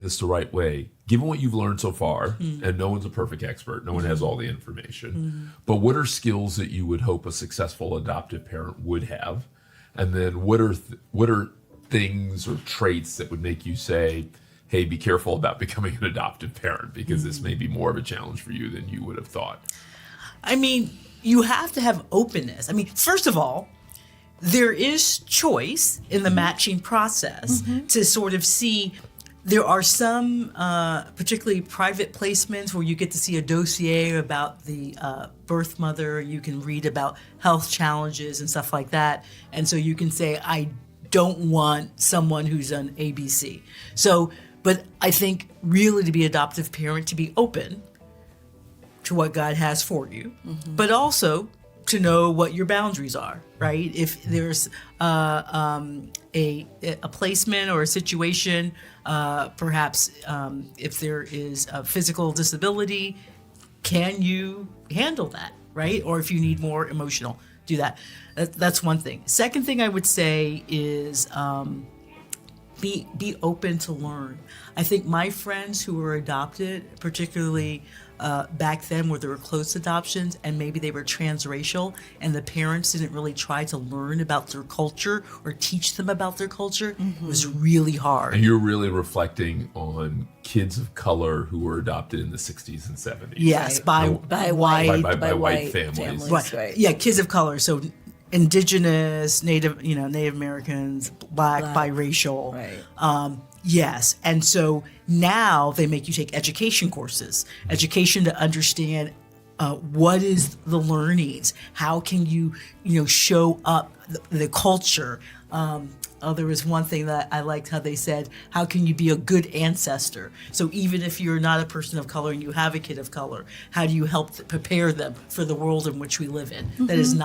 this the right way, given what you've learned so far, and no one's a perfect expert, no one has all the information, but what are skills that you would hope a successful adoptive parent would have? And then what are things or traits that would make you say, hey, be careful about becoming an adoptive parent, because this may be more of a challenge for you than you would have thought? I mean, you have to have openness. I mean, first of all, there is choice in the matching process to sort of see. There are some particularly private placements where you get to see a dossier about the birth mother. You can read about health challenges and stuff like that. And so you can say, I don't want someone who's on ABC. So, but I think really to be adoptive parent, to be open to what God has for you, but also to know what your boundaries are, right? If there's a placement or a situation, perhaps if there is a physical disability, can you handle that, right? Or if you need more emotional, do that. That's one thing. Second thing I would say is be open to learn. I think my friends who were adopted, particularly back then where there were close adoptions and maybe they were transracial and the parents didn't really try to learn about their culture or teach them about their culture, it was really hard. And you're really reflecting on kids of color who were adopted in the 60s and 70s. Yes, by white families. Right. Yeah, kids of color. So indigenous, Native Americans, Black, biracial. Right. Yes. And so now they make you take education courses, education to understand what is the learnings, how can you show up the culture. There was one thing that I liked how they said, how can you be a good ancestor? So even if you're not a person of color and you have a kid of color, how do you help prepare them for the world in which we live in that is not